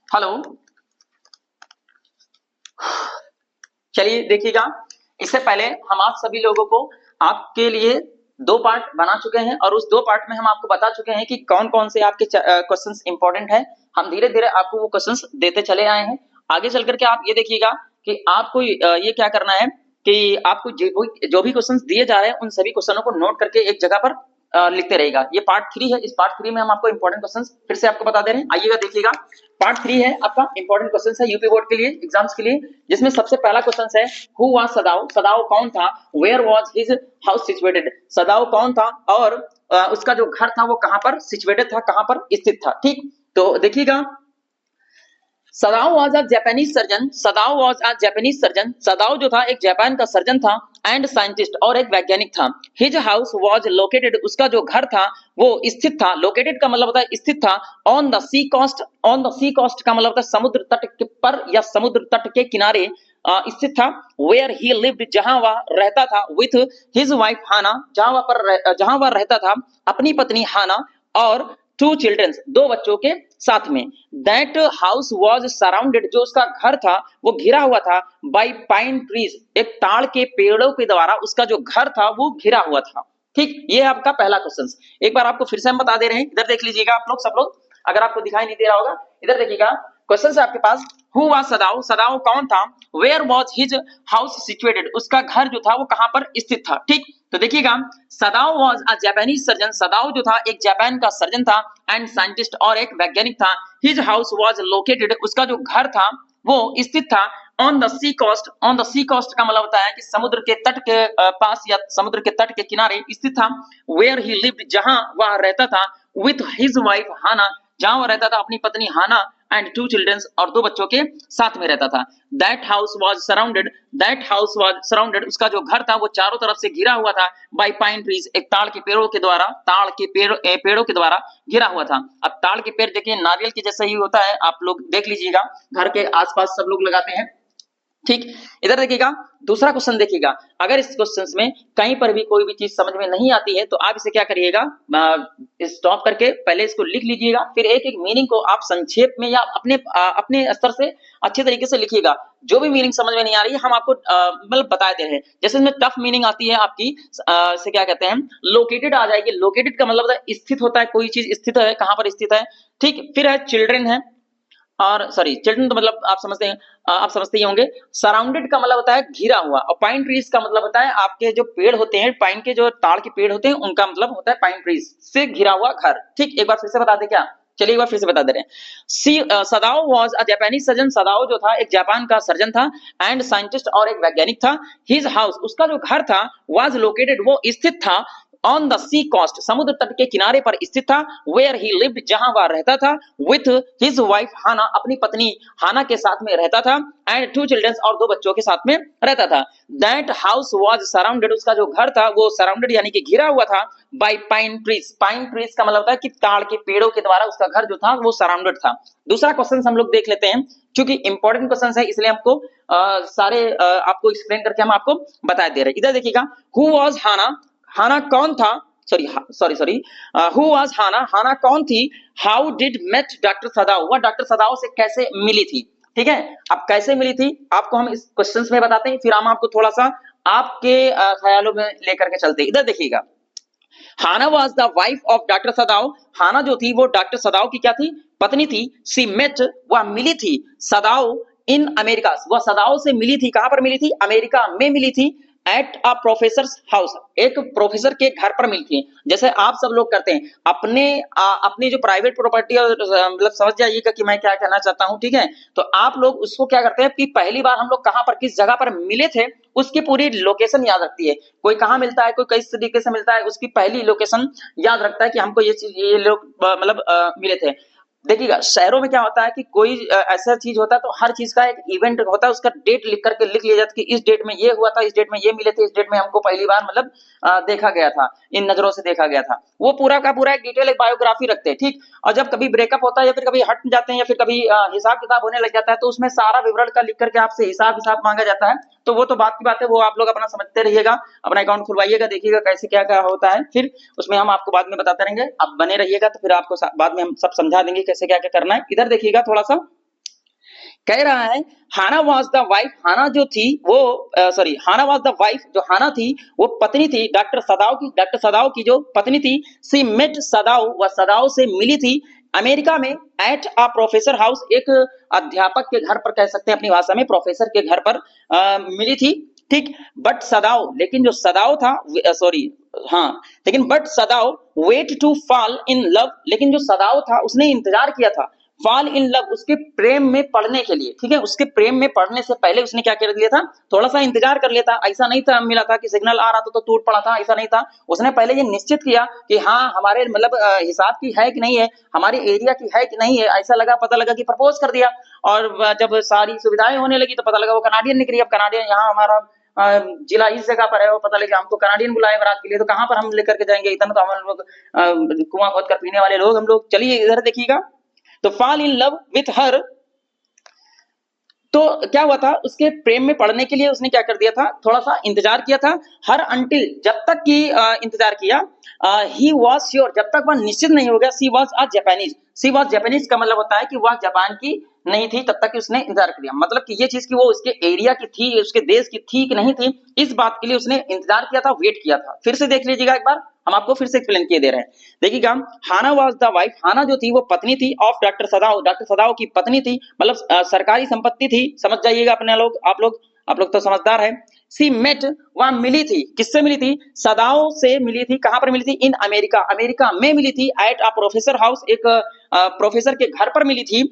Hello. चलिए देखिएगा, इससे पहले हम आप सभी लोगों को आपके लिए दो पार्ट बना चुके हैं और उस दो पार्ट में हम आपको बता चुके हैं कि कौन कौन से आपके क्वेश्चंस इंपॉर्टेंट हैं। हम धीरे धीरे आपको वो क्वेश्चंस देते चले आए हैं। आगे चल करके आप ये देखिएगा कि आपको ये क्या करना है कि आपको जो भी क्वेश्चंस दिए जा रहे हैं उन सभी क्वेश्चनों को नोट करके एक जगह पर लिखते रहेगा। ये पार्ट 3 है। इस पार्ट 3 में हम आपको इंपॉर्टेंट क्वेश्चंस फिर से आपको बता दे रहे हैं। आइएगा देखिएगा, पार्ट 3 है आपका इंपॉर्टेंट क्वेश्चंस है यूपी बोर्ड के लिए, एग्जाम्स के लिए, जिसमें सबसे पहला क्वेश्चन है हु वाज सदाव। सदाव कौन था? Where was his house situated. सदाव कौन था और उसका जो घर था वो कहां पर सिचुएटेड था, कहां पर स्थित था। ठीक, तो देखिएगा, Sadao was a Japanese surgeon. Sadao was a Japanese surgeon. Sadao जो था एक जापान का सर्जन था एंड साइंटिस्ट और एक वैज्ञानिक था। हिज हाउस वाज लोकेटेड, उसका जो घर था वो स्थित था। लोकेटेड का मतलब होता है स्थित था। On the sea coast, on the sea coast का मतलब होता है समुद्र तट के पर या समुद्र तट के किनारे स्थित था। वेयर ही लिव्ड, जहां वह रहता था। विथ हिज वाइफ हाना, जहां वह रहता था अपनी पत्नी हाना और टू चिल्ड्रंस, दो बच्चों के साथ में। दैट हाउस वॉज सराउंडेड, जो उसका घर था वो घिरा हुआ था। बाई पाइन ट्रीज, एक ताड़ के पेड़ों के द्वारा उसका जो घर था वो घिरा हुआ था। ठीक, ये है आपका पहला क्वेश्चन। एक बार आपको फिर से हम बता दे रहे हैं, इधर देख लीजिएगा आप लोग, सब लोग, अगर आपको दिखाई नहीं दे रहा होगा इधर देखिएगा। क्वेश्चन है आपके पास, हु वाज सदाव। सदाव कौन था? Where was his house situated, उसका घर जो था वो कहां पर स्थित था। ठीक, तो देखिएगा, सदाव वाज अ जापानीज सर्जन। सदाव जो था एक जापान का सर्जन था एंड साइंटिस्ट और एक वैज्ञानिक था। हिज हाउस वाज लोकेटेड, उसका जो घर था वो स्थित था on the sea coast. On the sea coast का मतलब होता है कि समुद्र के तट के पास या समुद्र के तट के किनारे स्थित था। वेयर ही लिव्ड, जहां वह रहता था। विथ हिज वाइफ हाना, जहां वह रहता था अपनी पत्नी हाना एंड टू चिल्ड्रंस, और दो बच्चों के साथ में रहता था। That house was surrounded, that house was surrounded, उसका जो घर था वो चारों तरफ से घिरा हुआ था। बाय पाइन ट्रीज, एक ताड़ के पेड़ों के द्वारा, ताड़ के पेड़ों के द्वारा घिरा हुआ था। अब ताड़ के पेड़ देखिए नारियल के जैसा ही होता है, आप लोग देख लीजिएगा, घर के आसपास सब लोग लगाते हैं। ठीक, इधर देखिएगा, दूसरा क्वेश्चन देखिएगा। अगर इस क्वेश्चन में कहीं पर भी कोई भी चीज समझ में नहीं आती है तो आप इसे क्या करिएगा, स्टॉप करके पहले इसको लिख लीजिएगा, फिर एक एक मीनिंग को आप संक्षेप में या अपने स्तर से अच्छे तरीके से लिखिएगा। जो भी मीनिंग समझ में नहीं आ रही है हम आपको मतलब बता दे रहे हैं। जैसे इसमें टफ मीनिंग आती है आपकी, से क्या कहते हैं, लोकेटेड आ जाएगी। लोकेटेड का मतलब होता है स्थित होता है, कोई चीज स्थित है, कहां पर स्थित है। ठीक, फिर है चिल्ड्रन है, और सॉरी चिल्ड्रन तो मतलब आप समझते हैं, आप समझते ही होंगे। सराउंडेड का मतलब होता है घिरा हुआ, और पाइन ट्रीज का मतलब होता है आपके जो पेड़ होते हैं, पाइन के जो ताड़ के पेड़ होते हैं उनका मतलब होता है पाइन ट्रीज से घिरा हुआ घर। ठीक, एक बार फिर से बता दे क्या, चलिए एक बार फिर से बता दे रहे हैं। सदाओ was a Japanese surgeon. Sadao जो था एक जापान का सर्जन था एंड साइंटिस्ट और एक वैज्ञानिक था। हिज हाउस, उसका जो घर था, वाज लोकेटेड, वो स्थित था ऑन द सी कोस्ट, समुद्र तट के किनारे पर स्थित था। वेयर ही लिव्ड, जहां वह रहता था। विथ हिज वाइफ हाना, अपनी पत्नी हाना के साथ में रहता था। एंड टू चिल्ड्रंस, और दो बच्चों के साथ में रहता था। दैट हाउस वाज सराउंडेड, उसका जो घर था वो सराउंडेड यानी कि घिरा हुआ था। By pine trees, pine trees का मतलब होता है कि ताड़ के पेड़ों के द्वारा उसका घर जो था वो सराउंडेड था। दूसरा क्वेश्चन हम लोग देख लेते हैं, क्योंकि इंपॉर्टेंट क्वेश्चन है इसलिए हमको आपको एक्सप्लेन करके हम आपको बता दे रहे हैं। इधर देखिएगा, हु वाज हाना। हाना कौन था? Sorry, who was Hana. Hana कौन थी? How did met doctor Sadao, वह डॉक्टर सदाव से कैसे मिली थी। ठीक है, अब कैसे मिली थी आपको हम इस क्वेश्चंस में बताते हैं, फिर हम आपको थोड़ा सा आपके ख्यालों में लेकर के चलते हैं। इधर देखिएगा, Hana was the wife of doctor Sadao. Hana जो थी वो डॉक्टर सदाव की क्या थी? पत्नी थी। सी मेट, वह मिली थी। सदाव इन अमेरिका, वह सदाव से मिली थी। कहां पर मिली थी? अमेरिका में मिली थी। एट अ प्रोफेसर्स हाउस, एक प्रोफेसर के घर पर मिली थी। जैसे आप सब लोग करते हैं अपने जो प्राइवेट प्रॉपर्टी, और मतलब समझ जाइएगा कि मैं क्या कहना चाहता हूं। ठीक है, तो आप लोग उसको क्या करते हैं कि पहली बार हम लोग कहां पर, किस जगह पर मिले थे, उसकी पूरी लोकेशन याद रखती है। कोई कहां मिलता है, कोई किस तरीके से मिलता है, उसकी पहली लोकेशन याद रखता है कि हमको ये चीज, ये लोग मतलब मिले थे। देखिएगा, शहरों में क्या होता है कि कोई ऐसा चीज होता है तो हर चीज का एक इवेंट होता है, उसका डेट लिख करके लिख लिया जाता है कि इस डेट में ये हुआ था, इस डेट में ये मिले थे, इस डेट में हमको पहली बार मतलब देखा गया था, इन नजरों से देखा गया था। वो पूरा का पूरा एक डिटेल, एक बायोग्राफी रखते हैं। ठीक, और जब कभी ब्रेकअप होता है या फिर कभी हट जाते हैं या फिर कभी हिसाब किताब होने लग जाता है तो उसमें सारा विवरण का लिख करके आपसे हिसाब मांगा जाता है। तो वो तो बात की बात है, वो आप लोग अपना समझते रहिएगा, अपना अकाउंट खुलवाइएगा, देखिएगा कैसे क्या क्या होता है, फिर उसमें हम आपको बाद में बताते रहेंगे। आप बने रहिएगा तो फिर आपको बाद में हम सब समझा देंगे कैसे क्या क्या करना है। इधर देखिएगा थोड़ा सा, कह रहा है Hana was the wife, Hana जो थी वो sorry Hana was the wife, जो हाना थी वो पत्नी थी डॉक्टर सदाओ की जो पत्नी थी। सी मेट सदाओ, वह सदाओ से मिली थी अमेरिका में एट अ प्रोफेसर हाउस, एक अध्यापक के घर पर, कह सकते हैं अपनी भाषा में प्रोफेसर के घर पर मिली थी, ठीक। बट सदाओ, लेकिन जो सदाओ था, सॉरी हाँ, लेकिन but Sadao wait to fall in love, लेकिन जो सदाओ था उसने इंतजार किया था फॉल इन लव, उसके प्रेम में पड़ने के लिए, ठीक है। उसके प्रेम में पड़ने से पहले उसने क्या कर लिया था, थोड़ा सा इंतजार कर लिया था। ऐसा नहीं था मिला था कि सिग्नल आ रहा था तो टूट पड़ा था, ऐसा नहीं था। उसने पहले ये निश्चित किया कि हाँ हमारे मतलब हिसाब की है कि नहीं है, हमारे एरिया की है कि नहीं है। ऐसा लगा, पता लगा कि प्रपोज कर दिया, और जब सारी सुविधाएं होने लगी तो पता लगा वो कनाडियन निकली। अब कनाडियन यहाँ हमारा जिला इस जगह पर है, वो पता लगा हमको कनाडियन बुलाए बारात के लिए, तो कहाँ पर हम लेकर के जाएंगे, इतना तो हम लोग कुआं खोद कर पीने वाले लोग हम लोग। चलिए इधर देखिएगा, तो fall in love with her, तो क्या हुआ था, उसके प्रेम में पड़ने के लिए उसने क्या कर दिया था, थोड़ा सा इंतजार किया था। हर अंटिल, जब तक कि इंतजार किया, ही वॉज श्योर, जब तक वह निश्चित नहीं हो गया, she was a Japanese, she was Japanese का मतलब होता है कि वह जापान की नहीं थी, तब तक कि उसने इंतजार किया। मतलब कि ये चीज कि वो उसके एरिया की थी, उसके देश की थी कि नहीं थी, इस बात के लिए उसने इंतजार किया था, वेट किया था। फिर से देख लीजिएगा एक बार, हम आपको फिर से एक्सप्लेन किए दे रहे हैं। देखिएगा, Hana was the wife, Hana जो थी वो पत्नी थी ऑफ डॉक्टर सदाओ, डॉक्टर सदाओ की पत्नी थी, मतलब सरकारी संपत्ति थी, समझ जाइएगा अपने लोग, आप लोग तो समझदार है। सी मेट, वहां मिली थी, किससे मिली थी, सदाओ से मिली थी। कहां पर मिली थी, इन अमेरिका, अमेरिका में मिली थी। एट अ प्रोफेसर हाउस, एक प्रोफेसर के घर पर मिली थी।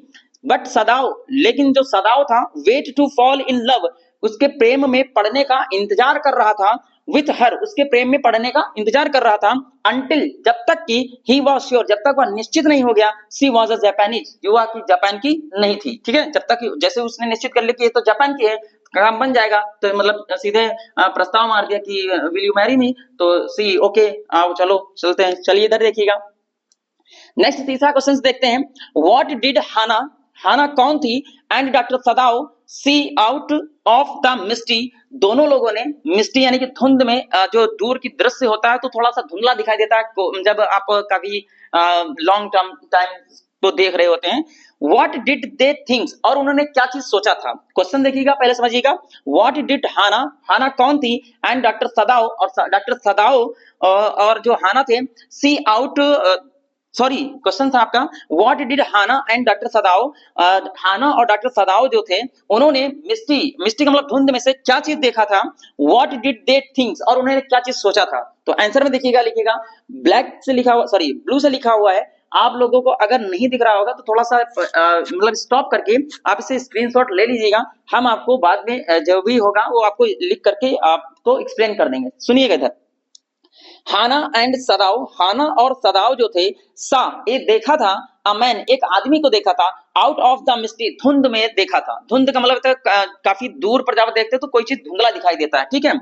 बट सदाओ, लेकिन जो सदाओ था, wait to fall in love, उसके प्रेम में पड़ने का इंतजार कर रहा था, विथ हर, उसके प्रेम में पड़ने का इंतजार कर रहा था, अंटिल, जब तक कि ही वॉज श्योर, जब तक वह निश्चित नहीं हो गया, सी वॉज अ जापानीज, जो वह की जापान की नहीं थी, ठीक है। जब तक जैसे उसने निश्चित कर लिया कि ये तो जापान की है, काम बन जाएगा, तो मतलब सीधे प्रस्ताव मार दिया कि विल यू मैरी मी, तो सी ओके, आओ चलो चलते हैं। चलिए इधर देखिएगा, नेक्स्ट तीसरा क्वेश्चन देखते हैं। व्हाट डिड हाना, हाना कौन थी, and doctor Sadao see out of the misty, दोनों लोगों ने मिस्टी यानी कि धुंध में, जो दूर की दृश्य होता है तो थोड़ा सा धुंधला दिखाई देता है जब आप कभी लॉन्ग टर्म टाइम को देख रहे होते हैं। व्हाट डिड दे थिंक्स, और उन्होंने क्या चीज सोचा था। क्वेश्चन देखिएगा, पहले समझिएगा। व्हाट डिड हाना, हाना कौन थी, एंड डॉक्टर सदाओ, और डॉक्टर सदाओ और जो हाना थे, सी आउट, सॉरी क्वेश्चन था आपका, what did Hana and doctor Sadao, Hana और डॉक्टर सदाओ जो थे, उन्होंने मिस्टी, मिस्टी का मतलब धुंध में से क्या चीज देखा था। व्हाट डिड दे थिंक्स, और उन्होंने क्या चीज सोचा था। तो आंसर में देखिएगा, लिखिएगा, ब्लैक से लिखा हुआ, सॉरी ब्लू से लिखा हुआ है। आप लोगों को अगर नहीं दिख रहा होगा तो थोड़ा सा मतलब स्टॉप करके आप इसे स्क्रीनशॉट ले लीजिएगा, हम आपको बाद में जो भी होगा वो आपको लिख करके आपको एक्सप्लेन कर देंगे। सुनिएगा इधर, हाना एंड सदाओ, हाना और सदाओ जो थे, सा, ये देखा था, अमैन, एक आदमी को देखा था, आउट ऑफ द मिस्टी, धुंध में देखा था। धुंध का मतलब काफी दूर पर जब देखते तो कोई चीज धुंधला दिखाई देता है, ठीक है।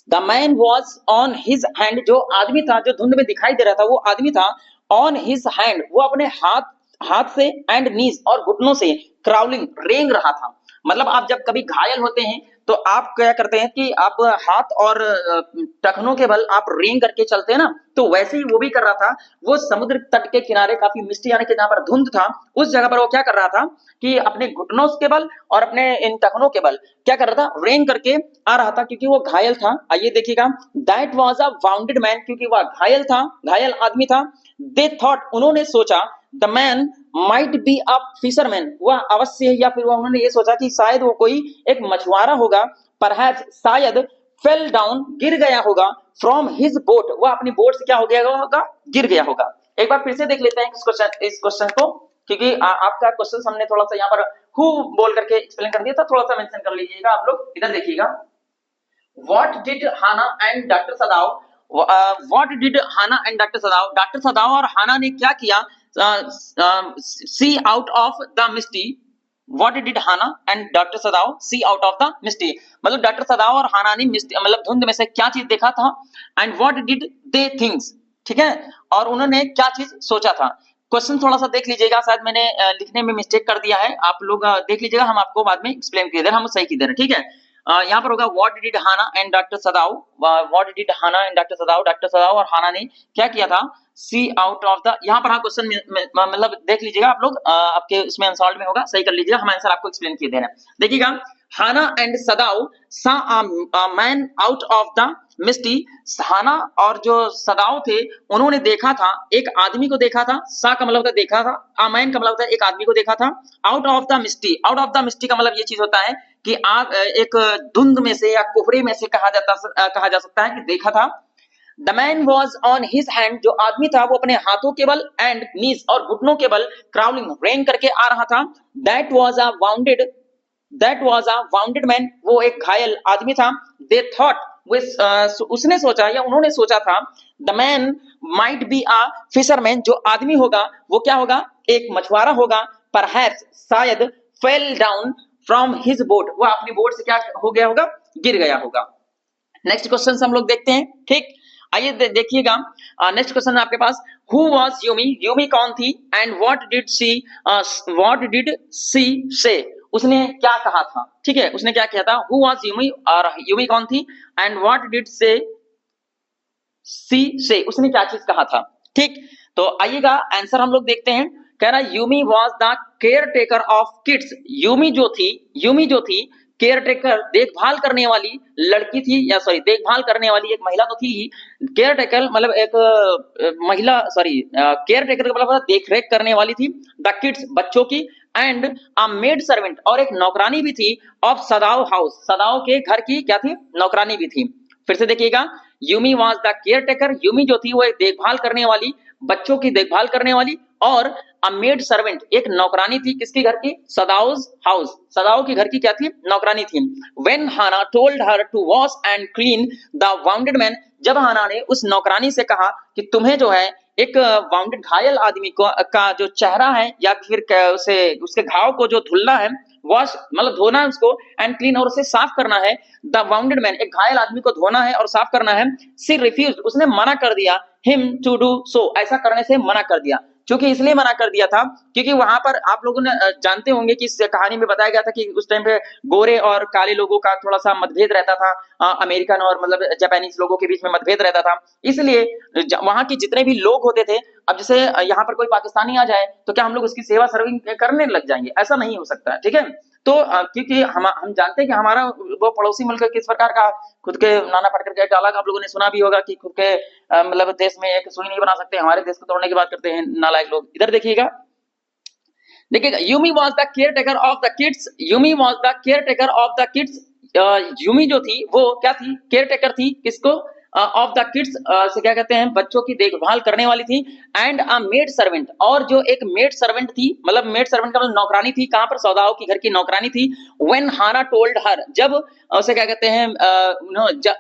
The man was on his hand, जो आदमी था जो धुंध में दिखाई दे रहा था वो आदमी था ऑन हिज हैंड, वो अपने हाथ, हाथ से, एंड नीज, और घुटनों से, क्राउलिंग, रेंग रहा था। मतलब आप जब कभी घायल होते हैं तो आप क्या करते हैं कि आप हाथ और टखनों के बल आप रेंग करके चलते हैं ना, तो वैसे ही वो भी कर रहा था। वो समुद्र तट के किनारे काफी मिस्टी यानी कि जहां पर धुंध था, उस जगह पर वो क्या कर रहा था कि अपने घुटनों के बल और अपने इन टखनों के बल क्या कर रहा था, रेंग करके आ रहा था, क्योंकि वो घायल था। आइए देखिएगा, that was a bounded man, क्योंकि वह घायल था, घायल आदमी था। दे थॉट, उन्होंने सोचा, the man might be a fisherman, वह अवश्य, या फिर उन्होंने ये सोचा कि शायद वो कोई एक मछुआरा होगा। परहैप्स, शायद, फेल डाउन, गिर गया होगा, फ्रॉम हिज बोट, वह अपनी बोट से क्या हो गया होगा, गिर गया होगा। एक बार फिर से देख लेते हैं इस क्वेश्चन को, क्योंकि आपका क्वेश्चन हमने थोड़ा सा यहाँ पर हु बोल करके एक्सप्लेन कर दिया था, थोड़ा सा मेंशन कर लीजिएगा आप लोग। इधर देखिएगा, what did Hana and doctor Sadao, what did Hana and doctor Sadao, doctor Sadao और हाना ने क्या किया, see out of the misty, what did Hana and doctor Sadao see out of the misty, मतलब doctor Sadao और Hana ने मिस्टी मतलब धुंध में से क्या चीज देखा था, and what did they thinks, ठीक है, और उन्होंने क्या चीज सोचा था। क्वेश्चन थोड़ा सा देख लीजिएगा, शायद मैंने लिखने में मिस्टेक कर दिया है, आप लोग देख लीजिएगा, हम आपको बाद में एक्सप्लेन किए दे रहे हैं, हम सही किए दे रहे हैं, ठीक है। यहाँ पर होगा what did Hana and doctor Sadao, what did Hana and doctor Sadao, doctor Sadao और हाना ने क्या किया था, सी आउट ऑफ द, यहाँ पर हाँ क्वेश्चन मतलब देख लीजिएगा आप लोग, आपके उसमें अनसॉल्व में होगा, सही कर लीजिएगा, हम आंसर आपको एक्सप्लेन किए दे रहे हैं। देखिएगा, हाना and Sadao saw a man out of the misty, Hana और जो सदाओ थे उन्होंने देखा था, एक आदमी को देखा था, सा का मतलब होता है देखा था, अमैन का मतलब होता है एक आदमी को देखा था, out of the misty, out of the misty का मतलब ये चीज होता है कि आप एक धुंध में से या कोहरे में से कहा जा सकता है कि देखा था। The man was on his hand, जो आदमी था वो अपने हाथों के बल, एंड नीज और घुटनों के बल, क्राउलिंग रेन करके आ रहा था। That was a bounded man, वो एक घायल आदमी था। दे थॉट, उसने सोचा या उन्होंने सोचा था, the man might be a fisherman, जो आदमी होगा वो क्या होगा, एक मछुआरा होगा। परहैप्स, शायद, fell down from his boat, वो अपनी बोट से क्या हो गया होगा, गिर गया होगा। नेक्स्ट क्वेश्चन हम लोग देखते हैं, ठीक। आइए देखिएगा, नेक्स्ट क्वेश्चन आपके पास, हु वाज यूमी, यूमी कौन थी, एंड व्हाट डिड सी से, उसने क्या कहा था, ठीक है, उसने क्या किया था, हु वाज यूमी, और यूमी कौन थी, एंड व्हाट डिड सी से, उसने क्या चीज कहा था, ठीक। तो आइएगा आंसर हम लोग देखते हैं। कह रहा Yumi was the care taker of kids, Yumi जो थी केयर टेकर, देखभाल करने वाली लड़की थी, या सॉरी देखभाल करने वाली एक महिला तो थी ही। केयर टेकर मतलब एक महिला, सॉरी केयर टेकर का मतलब देख रेख करने वाली थी, द किड्स बच्चों की, एंड अ मेड सर्वेंट, और एक नौकरानी भी थी, ऑफ सदाओ हाउस, सदाओ के घर की क्या थी, नौकरानी भी थी। फिर से देखिएगा, Yumi was the care taker, Yumi जो थी वो एक देखभाल करने वाली, बच्चों की देखभाल करने वाली, और अ मेड सर्वेंट, एक नौकरानी थी, किसकी घर की, सदाओज हाउस, सदाओ की घर की क्या थी, नौकरानी थी। When Hana told her to wash and clean the wounded man, जब हाना ने उस नौकरानी से कहा कि तुम्हें जो है एक वाउंडेड घायल आदमी को का जो चेहरा है या फिर उसे उसके घाव को जो धुलना है, वॉश मतलब धोना है उसको, एंड क्लीन और उसे साफ करना है, द वाउंडेड मैन, एक घायल आदमी को धोना है और साफ करना है। सी रिफ्यूज, उसने मना कर दिया, हिम टू डू सो, ऐसा करने से मना कर दिया। क्योंकि इसलिए मना कर दिया था क्योंकि वहां पर आप लोगों ने जानते होंगे कि इस कहानी में बताया गया था कि उस टाइम पे गोरे और काले लोगों का थोड़ा सा मतभेद रहता था, अमेरिकन और मतलब जापानीज लोगों के बीच में मतभेद रहता था, इसलिए वहां के जितने भी लोग होते थे, अब जैसे यहाँ पर कोई पाकिस्तानी आ जाए तो क्या हम लोग उसकी सेवा सर्विंग करने लग जाएंगे, ऐसा नहीं हो सकता, ठीक है। तो क्योंकि हम जानते हैं कि हमारा वो पड़ोसी मुल्क किस प्रकार का, खुद के नाना पाटेकर का एक डायलॉग आप लोगों ने सुना भी होगा कि खुद के मतलब देश में एक सुई नहीं बना सकते, हमारे देश को तोड़ने की बात करते हैं नालायक लोग। इधर देखिएगा, Yumi was the care taker of the kids, Yumi was the care taker of the kids, Yumi जो थी वो क्या थी, केयर टेकर थी, किसको, ऑफ द किड्स से क्या कहते हैं, बच्चों की देखभाल करने वाली थी। एंड अ मेड सर्वेंट, और जो एक मेड सर्वेंट थी, मतलब मेड सर्वेंट का मतलब नौकरानी थी, कहां पर, सौदाओं की घर की नौकरानी थी। व्हेन हाना टोल्ड हर, जब उसे क्या कहते हैं,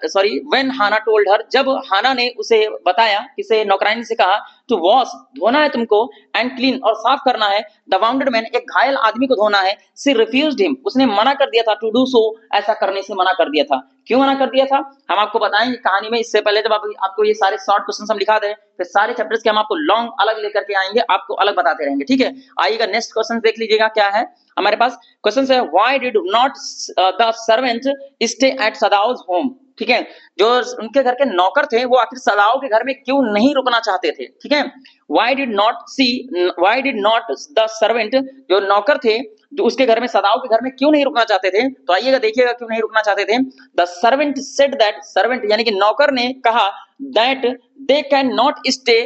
sorry when Hana told her, जब हाना ने उसे बताया, किसे, नौकरानी से कहा, टू वॉश, धोना है तुमको, एंड क्लीन और साफ करना है, द वाउंडेड मैन, एक घायल आदमी को धोना है। सी रिफ्यूज्ड हिम, उसने मना कर दिया था, टू डू सो, ऐसा करने से मना कर दिया था। क्यों मना कर दिया था, हम आपको बताएंगे कहानी में। इससे पहले जब आपको ये सारे शॉर्ट क्वेश्चन हम दिखा दें, फिर सारे चैप्टर्स के हम आपको लॉन्ग अलग लेकर के आएंगे, आपको अलग बताते रहेंगे, ठीक है। आइएगा नेक्स्ट क्वेश्चन देख लीजिएगा क्या है हमारे पास। क्वेश्चन है, why did not the servant stay at Sadao's home, ठीक है, जो उनके घर के नौकर थे वो आखिर सदाओ के घर में क्यों नहीं रुकना चाहते थे, ठीक है। Why did not the servant, जो नौकर थे जो उसके घर में, सदाओ के घर में क्यों नहीं रुकना चाहते थे, तो आइएगा देखिएगा क्यों नहीं रुकना चाहते थे। The servant said that, servant यानी कि नौकर ने कहा, that they can not stay,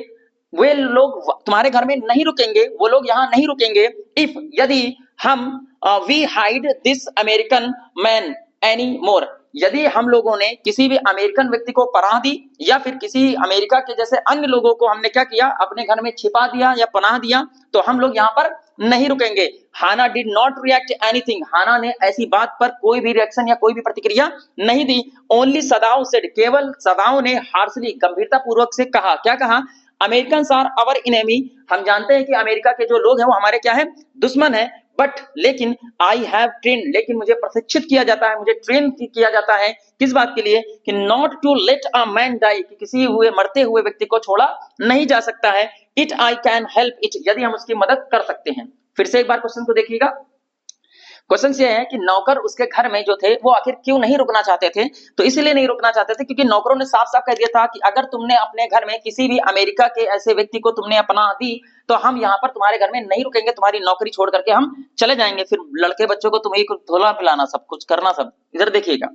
वे लोग तुम्हारे घर में नहीं रुकेंगे, वो लोग यहाँ नहीं रुकेंगे, इफ, यदि हम, we hide this American man any more, यदि हम लोगों ने किसी भी अमेरिकन व्यक्ति को पनाह दी, या फिर किसी अमेरिका के जैसे अन्य लोगों को हमने क्या किया, अपने घर में छिपा दिया या पनाह दिया, तो हम लोग यहाँ पर नहीं रुकेंगे। हाना डिड नॉट रिएक्ट एनीथिंग, हाना ने ऐसी बात पर कोई भी रिएक्शन या कोई भी प्रतिक्रिया नहीं दी। ओनली सदाओ सेड, केवल सदाओ ने हार्शली, गंभीरता पूर्वक से कहा, क्या कहा, अमेरिकन आर अवर इनेमी, हम जानते हैं कि अमेरिका के जो लोग हैं वो हमारे क्या है, दुश्मन है। बट लेकिन आई हैव ट्रेन, लेकिन मुझे प्रशिक्षित किया जाता है, मुझे ट्रेन किया जाता है, किस बात के लिए, कि not to let a man die, कि किसी हुए मरते हुए व्यक्ति को छोड़ा नहीं जा सकता है। It I can help it, यदि हम उसकी मदद कर सकते हैं। फिर से एक बार क्वेश्चन को देखिएगा, क्वेश्चन ये है कि नौकर उसके घर में जो थे वो आखिर क्यों नहीं रुकना चाहते थे। तो इसलिए नहीं रुकना चाहते थे क्योंकि नौकरों ने साफ साफ कह दिया था कि अगर तुमने अपने घर में किसी भी अमेरिका के ऐसे व्यक्ति को तुमने अपना दी तो हम यहाँ पर तुम्हारे घर में नहीं रुकेंगे, तुम्हारी नौकरी छोड़ करके हम चले जाएंगे, फिर लड़के बच्चों को तुम्हें धोला पिलाना, सब कुछ करना सब। इधर देखिएगा,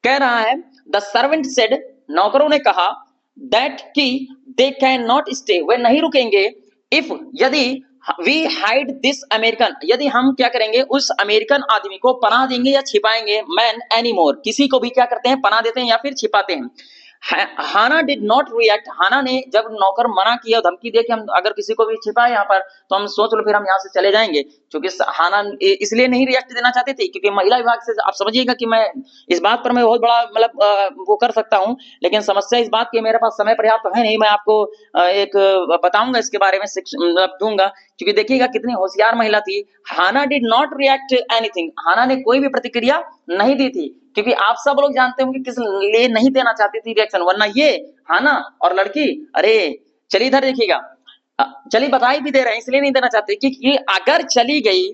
कह रहा है द सर्वेंट सेड, नौकरों ने कहा, दैट कि दे कैन नॉट स्टे, वे नहीं रुकेंगे, इफ यदि वी हाइड दिस अमेरिकन, यदि हम क्या करेंगे उस अमेरिकन आदमी को पनाह देंगे या छिपाएंगे, मैन एनी मोर, किसी को भी क्या करते हैं पनाह देते हैं या फिर छिपाते हैं। हाना डिड नॉट रिएक्ट, हाना ने जब नौकर मना किया, धमकी दिया कि हम अगर किसी को भी छिपाए यहाँ पर तो हम सोच लो फिर हम यहाँ से चले जाएंगे, क्योंकि हाना इसलिए नहीं रिएक्ट देना चाहते थे क्योंकि महिला विभाग से आप समझिएगा कि मैं इस बात पर मैं बहुत बड़ा मतलब वो कर सकता हूँ, लेकिन समस्या इस बात की मेरे पास समय पर्याप्त है नहीं, मैं आपको एक बताऊंगा इसके बारे में मतलब दूंगा, क्योंकि देखिएगा कितनी होशियार महिला थी। हाना डिड नॉट रिएक्ट एनीथिंग, हाना ने कोई भी प्रतिक्रिया नहीं दी थी, क्योंकि आप सब लोग जानते होंगे किस लिए नहीं देना चाहती थी रिएक्शन, वरना ये हाना और लड़की, अरे चलिए इधर देखिएगा, चलिए बताई भी दे रहे हैं इसलिए नहीं देना चाहते क्योंकि अगर चली गई,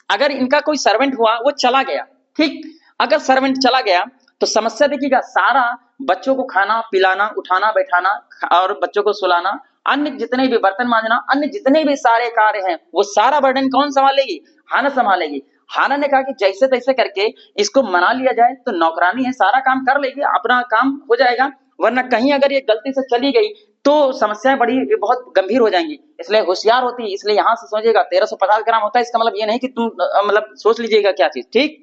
अगर इनका कोई सर्वेंट हुआ वो चला गया, ठीक, अगर सर्वेंट चला गया तो समस्या देखिएगा, सारा बच्चों को खाना पिलाना उठाना बैठाना और बच्चों को सुलाना, अन्य जितने भी बर्तन मांजना, अन्य जितने भी सारे कार्य हैं वो सारा बर्डन कौन संभालेगी, हाना संभालेगी। हाना ने कहा कि जैसे तैसे करके इसको मना लिया जाए, तो नौकरानी है सारा काम कर लेगी, अपना काम हो जाएगा, वरना कहीं अगर ये गलती से चली गई तो समस्याएं बड़ी बहुत गंभीर हो जाएंगी, इसलिए होशियार होती है। इसलिए यहां से समझिएगा 1350 ग्राम होता है, इसका मतलब ये नहीं कि तुम मतलब सोच लीजिएगा क्या चीज, ठीक,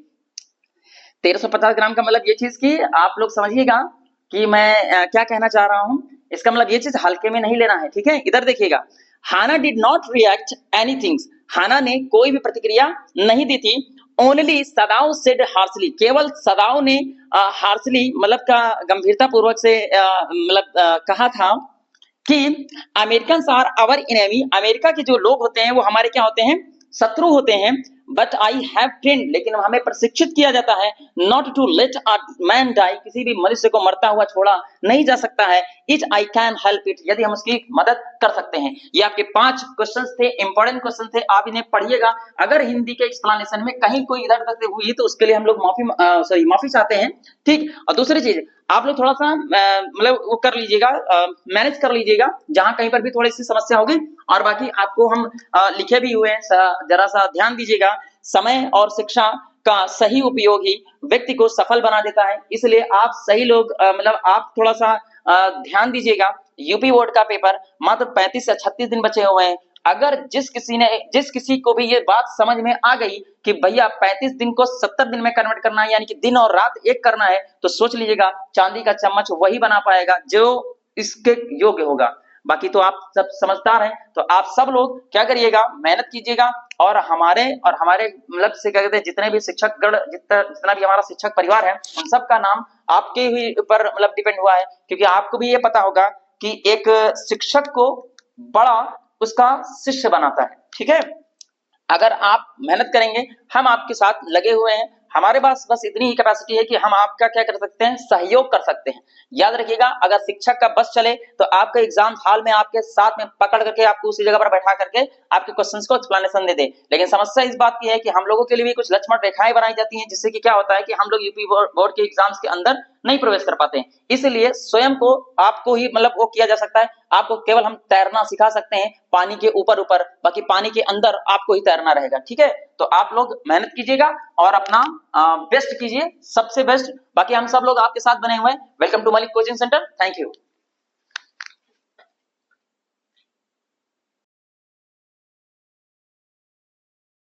1350 ग्राम का मतलब ये चीज की आप लोग समझिएगा कि मैं क्या कहना चाह रहा हूं, इसका मतलब ये चीज हल्के में नहीं लेना है, ठीक है। इधर देखिएगा, हाना डिड नॉट रिएक्ट एनीथिंग, हाना ने कोई भी प्रतिक्रिया नहीं दी थी, ओनली सदाओ सेड हार्शली, केवल सदाओ ने हार्शली मतलब का गंभीरता पूर्वक से मतलब कहा था कि American are our enemy, America के जो लोग होते हैं वो हमारे क्या होते हैं, शत्रु होते हैं, बट आई हैव ट्रेन, लेकिन हमें प्रशिक्षित किया जाता है, not to let a man die, किसी भी मनुष्य को मरता हुआ छोड़ा नहीं जा सकता है, it I can help it, यदि हम उसकी मदद कर सकते हैं। ये आपके 5 क्वेश्चंस थे, इंपॉर्टेंट क्वेश्चन थे, आप इन्हें पढ़िएगा। अगर हिंदी के एक्सप्लेनेशन में कहीं कोई इधर उधर हुई तो उसके लिए हम लोग माफी चाहते हैं, ठीक। और दूसरी चीज आप लोग थोड़ा सा मतलब वो कर लीजिएगा, मैनेज कर लीजिएगा, जहां कहीं पर भी थोड़ी सी समस्या होगी, और बाकी आपको हम लिखे भी हुए हैं, जरा सा ध्यान दीजिएगा, समय और शिक्षा का सही उपयोग ही व्यक्ति को सफल बना देता है, इसलिए आप सही लोग मतलब आप थोड़ा सा ध्यान दीजिएगा। यूपी बोर्ड का पेपर मात्र 35 से 36 दिन बचे हुए हैं, अगर जिस किसी को भी ये बात समझ में आ गई कि भैया 35 दिन को 70 दिन में कन्वर्ट करना है, यानी कि दिन और रात एक करना है, तो सोच लीजिएगा चांदी का चम्मच वही बना पाएगा जो इसके योग्य होगा। बाकी तो आप सब समझदार हैं, तो आप सब लोग क्या करिएगा, मेहनत कीजिएगा, और हमारे मतलब से क्या कहते हैं जितने भी शिक्षक गण जितना भी हमारा शिक्षक परिवार है उन सब का नाम आपके ही ऊपर मतलब डिपेंड हुआ है, क्योंकि आपको भी ये पता होगा कि एक शिक्षक को बड़ा उसका शिष्य बनाता है, ठीक है। अगर आप मेहनत करेंगे, हम आपके साथ लगे हुए हैं, हमारे पास बस इतनी ही कैपेसिटी है कि हम आपका क्या कर सकते हैं, सहयोग कर सकते हैं। याद रखिएगा, अगर शिक्षक का बस चले तो आपका एग्जाम हॉल में आपके साथ में पकड़ करके आपको उसी जगह पर बैठा करके आपके क्वेश्चंस को एक्सप्लेनेशन दे दे, लेकिन समस्या इस बात की है कि हम लोगों के लिए भी कुछ लक्ष्मण रेखाएं बनाई जाती हैं, जिससे कि क्या होता है कि हम लोग यूपी बोर्ड के एग्जाम्स के अंदर नहीं प्रवेश कर पाते हैं। इसलिए स्वयं को आपको ही मतलब वो किया जा सकता है, आपको केवल हम तैरना सिखा सकते हैं पानी के ऊपर, बाकी पानी के अंदर आपको ही तैरना रहेगा, ठीक है। तो आप लोग मेहनत कीजिएगा और अपना बेस्ट कीजिए, सबसे बेस्ट। बाकी हम सब लोग आपके साथ बने हुए हैं। Welcome to Malik coaching centre, thank you.